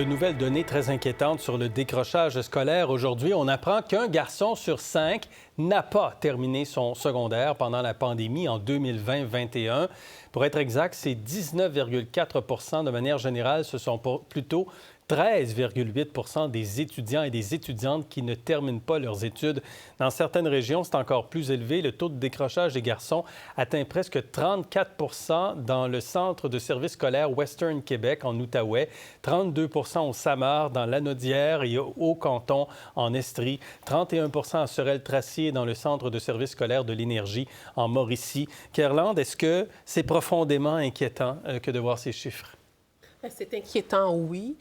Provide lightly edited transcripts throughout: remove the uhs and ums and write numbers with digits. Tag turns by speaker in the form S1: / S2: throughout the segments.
S1: De nouvelles données très inquiétantes sur le décrochage scolaire. Aujourd'hui, on apprend qu'un garçon sur 5 n'a pas terminé son secondaire pendant la pandémie en 2020-21. Pour être exact, c'est 19,4 % de manière générale. Ce sont plutôt 13,8 % des étudiants et des étudiantes qui ne terminent pas leurs études. Dans certaines régions, c'est encore plus élevé. Le taux de décrochage des garçons atteint presque 34 % dans le centre de service scolaire Western Québec, en Outaouais, 32 % au Samar, dans l'Anaudière et au Canton, en Estrie, 31 % à Sorel-Tracy, dans le centre de service scolaire de l'Énergie, en Mauricie. Kerlande, est-ce que c'est profondément inquiétant que de voir ces chiffres?
S2: C'est inquiétant, oui.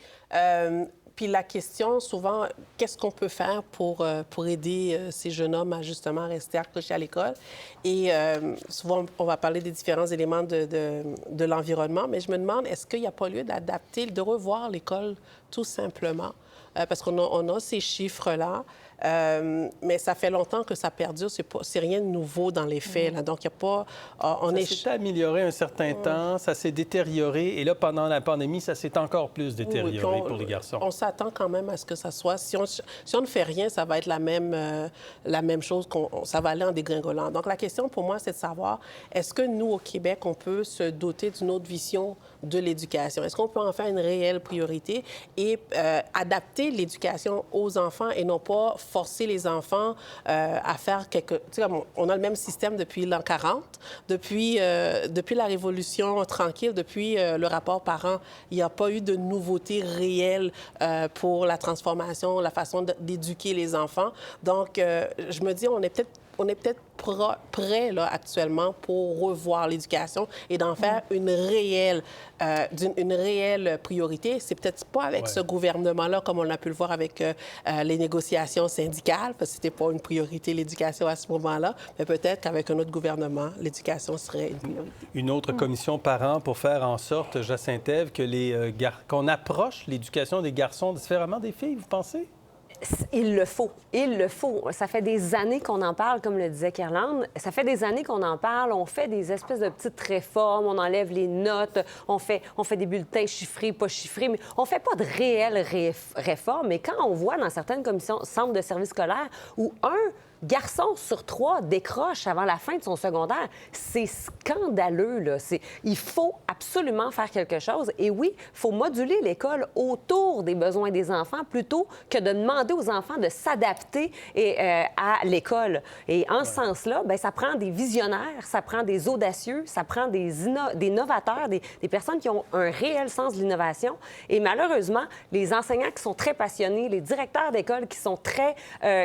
S2: Puis la question, souvent, qu'est-ce qu'on peut faire pour aider ces jeunes hommes à justement rester accrochés à l'école? Et souvent, on va parler des différents éléments de l'environnement, mais je me demande, est-ce qu'il n'y a pas lieu d'adapter, de revoir l'école tout simplement? Parce qu'on a ces chiffres-là, mais ça fait longtemps que ça perdure. C'est rien de nouveau dans les faits. Là. Donc, il n'y a pas...
S1: ça s'est amélioré un certain temps, ça s'est détérioré, et là, pendant la pandémie, ça s'est encore plus détérioré pour les garçons.
S2: On s'attend quand même à ce que ça soit... Si on ne fait rien, ça va être la même chose, ça va aller en dégringolant. Donc, la question pour moi, c'est de savoir, est-ce que nous, au Québec, on peut se doter d'une autre vision de l'éducation? Est-ce qu'on peut en faire une réelle priorité et adapter l'éducation aux enfants et non pas forcer les enfants à faire quelque... Tu sais, on a le même système depuis l'an 40, depuis la Révolution tranquille, depuis le rapport parent. Il n'y a pas eu de nouveauté réelle pour la transformation, la façon d'éduquer les enfants. Donc, je me dis, on est peut-être prêt là, actuellement pour revoir l'éducation et d'en faire une réelle priorité. C'est peut-être pas avec ce gouvernement-là, comme on a pu le voir avec les négociations syndicales, parce que c'était pas une priorité, l'éducation, à ce moment-là, mais peut-être qu'avec un autre gouvernement, l'éducation serait une priorité.
S1: Une autre commission parents pour faire en sorte, Jacinthe Ève, que qu'on approche l'éducation des garçons différemment des filles, vous pensez?
S3: Il le faut. Il le faut. Ça fait des années qu'on en parle, comme le disait Kerlande. Ça fait des années qu'on en parle. On fait des espèces de petites réformes. On enlève les notes. On fait des bulletins chiffrés, pas chiffrés. Mais on fait pas de réelles réformes. Mais quand on voit dans certaines commissions, centres de services scolaires, où un garçon sur 3 décroche avant la fin de son secondaire, c'est scandaleux, là. Il faut absolument faire quelque chose. Et oui, il faut moduler l'école autour des besoins des enfants plutôt que de demander aux enfants de s'adapter à l'école. Et en ce sens-là, bien, ça prend des visionnaires, ça prend des audacieux, ça prend des novateurs, des personnes qui ont un réel sens de l'innovation. Et malheureusement, les enseignants qui sont très passionnés, les directeurs d'école qui sont très...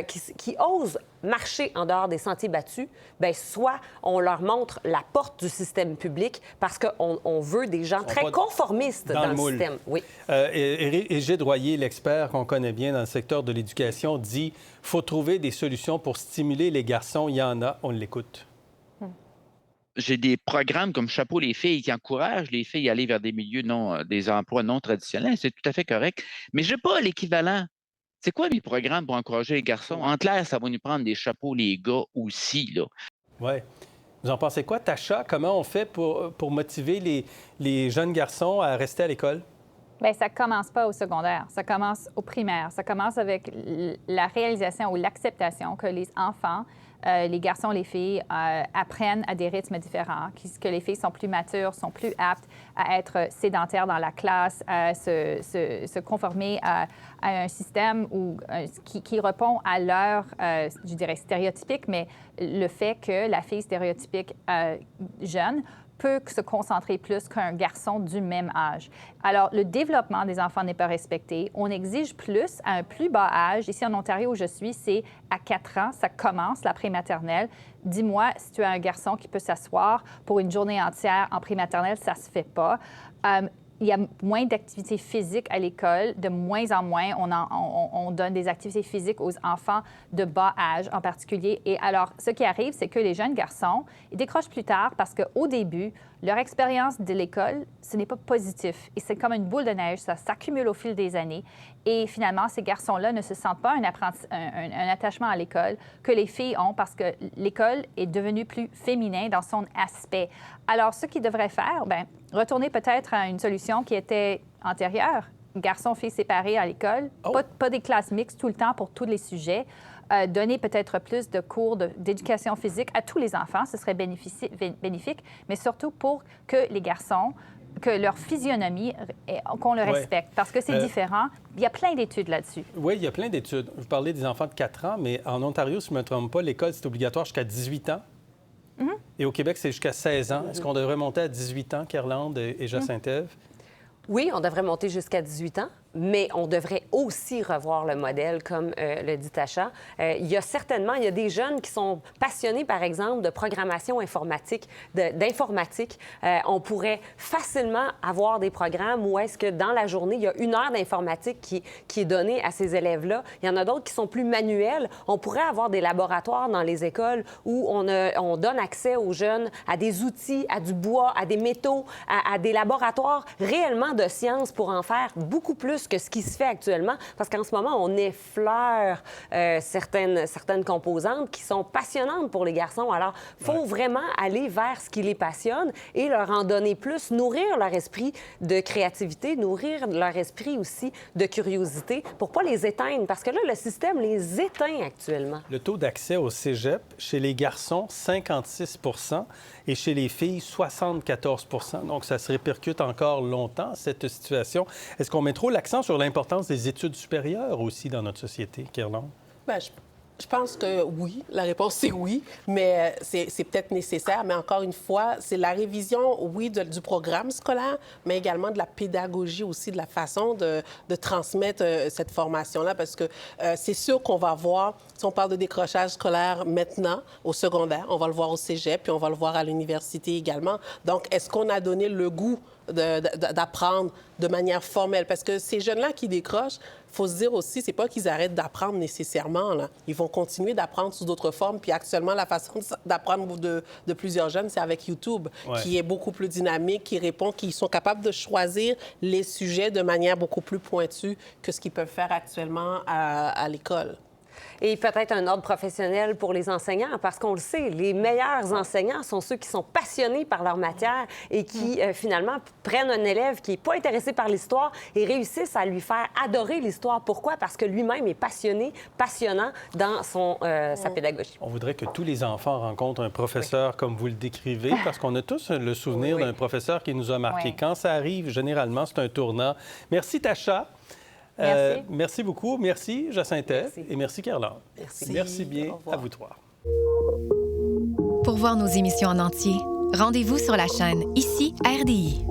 S3: qui osent marcher en dehors des sentiers battus, bien, soit on leur montre la porte du système public parce qu'on veut des gens très conformistes dans le système. Oui.
S1: Égide Royer, l'expert qu'on connaît bien dans le secteur de l'éducation, dit qu'il faut trouver des solutions pour stimuler les garçons. Il y en a, on l'écoute.
S4: J'ai des programmes comme Chapeau les filles qui encouragent les filles à aller vers des milieux des emplois non traditionnels. C'est tout à fait correct. Mais je n'ai pas l'équivalent. C'est quoi mes programmes pour encourager les garçons? En clair, ça va nous prendre des chapeaux, les gars, aussi, là.
S1: Oui. Vous en pensez quoi, Tasha? Comment on fait pour motiver les jeunes garçons à rester à l'école?
S5: Bien, ça ne commence pas au secondaire. Ça commence au primaire. Ça commence avec la réalisation ou l'acceptation que les enfants, les garçons, les filles, apprennent à des rythmes différents, que les filles sont plus matures, sont plus aptes à être sédentaires dans la classe, à se conformer à un système qui répond à leur, je dirais, stéréotypique, mais le fait que la fille stéréotypique jeune peut se concentrer plus qu'un garçon du même âge. Alors, le développement des enfants n'est pas respecté. On exige plus à un plus bas âge. Ici, en Ontario, où je suis, c'est à 4 ans, ça commence, la prématernelle. Dis-moi, si tu as un garçon qui peut s'asseoir pour une journée entière en prématernelle, ça se fait pas. Il y a moins d'activités physiques à l'école, de moins en moins. On donne des activités physiques aux enfants de bas âge en particulier. Et alors, ce qui arrive, c'est que les jeunes garçons, ils décrochent plus tard parce qu'au début, leur expérience de l'école, ce n'est pas positif. Et c'est comme une boule de neige, ça s'accumule au fil des années. Et finalement, ces garçons-là ne se sentent pas un attachement à l'école que les filles ont parce que l'école est devenue plus féminin dans son aspect. Alors, ce qu'ils devraient faire, bien, retourner peut-être à une solution qui était antérieure, garçons-filles séparés à l'école, pas des classes mixtes tout le temps pour tous les sujets. Donner peut-être plus de cours d'éducation physique à tous les enfants, ce serait bénéfique, mais surtout pour que les garçons, que leur physionomie, qu'on le respecte, parce que c'est différent. Il y a plein d'études là-dessus.
S1: Oui, il y a plein d'études. Vous parlez des enfants de 4 ans, mais en Ontario, si je ne me trompe pas, l'école, c'est obligatoire jusqu'à 18 ans. Et au Québec, c'est jusqu'à 16 ans. Est-ce qu'on devrait monter à 18 ans, Kerlande et Jacinthe-Ève?
S3: Oui, on devrait monter jusqu'à 18 ans, mais on devrait aussi revoir le modèle, comme le dit Tasha. Il y a des jeunes qui sont passionnés, par exemple, de programmation informatique, d'informatique. On pourrait facilement avoir des programmes où est-ce que dans la journée, il y a 1 heure d'informatique qui est donnée à ces élèves-là. Il y en a d'autres qui sont plus manuels. On pourrait avoir des laboratoires dans les écoles où on donne accès aux jeunes à des outils, à du bois, à des métaux, à des laboratoires réellement de sciences pour en faire beaucoup plus que ce qui se fait actuellement, parce qu'en ce moment, on effleure certaines composantes qui sont passionnantes pour les garçons. Alors, il faut vraiment aller vers ce qui les passionne et leur en donner plus, nourrir leur esprit de créativité, nourrir leur esprit aussi de curiosité pour pas les éteindre, parce que là, le système les éteint actuellement.
S1: Le taux d'accès au cégep, chez les garçons, 56 et chez les filles, 74 %. Donc, ça se répercute encore longtemps, cette situation. Est-ce qu'on met trop l'accent sur l'importance des études supérieures aussi dans notre société, Kerlande?
S2: Bien, je pense que oui. La réponse, c'est oui, mais c'est peut-être nécessaire. Mais encore une fois, c'est la révision, oui, du programme scolaire, mais également de la pédagogie aussi, de la façon de transmettre cette formation-là, parce que c'est sûr qu'on va voir, si on parle de décrochage scolaire maintenant, au secondaire, on va le voir au cégep, puis on va le voir à l'université également. Donc, est-ce qu'on a donné le goût d'apprendre de manière formelle? Parce que ces jeunes-là qui décrochent, il faut se dire aussi, c'est pas qu'ils arrêtent d'apprendre nécessairement, là. Ils vont continuer d'apprendre sous d'autres formes. Puis actuellement, la façon d'apprendre de plusieurs jeunes, c'est avec YouTube, qui est beaucoup plus dynamique, qui sont capables de choisir les sujets de manière beaucoup plus pointue que ce qu'ils peuvent faire actuellement à l'école.
S3: Et peut-être un ordre professionnel pour les enseignants, parce qu'on le sait, les meilleurs enseignants sont ceux qui sont passionnés par leur matière et qui, finalement, prennent un élève qui n'est pas intéressé par l'histoire et réussissent à lui faire adorer l'histoire. Pourquoi? Parce que lui-même est passionnant dans sa pédagogie.
S1: On voudrait que tous les enfants rencontrent un professeur comme vous le décrivez, parce qu'on a tous le souvenir d'un professeur qui nous a marqué. Quand ça arrive, généralement, c'est un tournant. Merci, Tasha. Merci beaucoup. Merci, Jacinthe-Ève. Et merci, Kerlande. Merci bien à vous trois.
S6: Pour voir nos émissions en entier, rendez-vous sur la chaîne Ici RDI.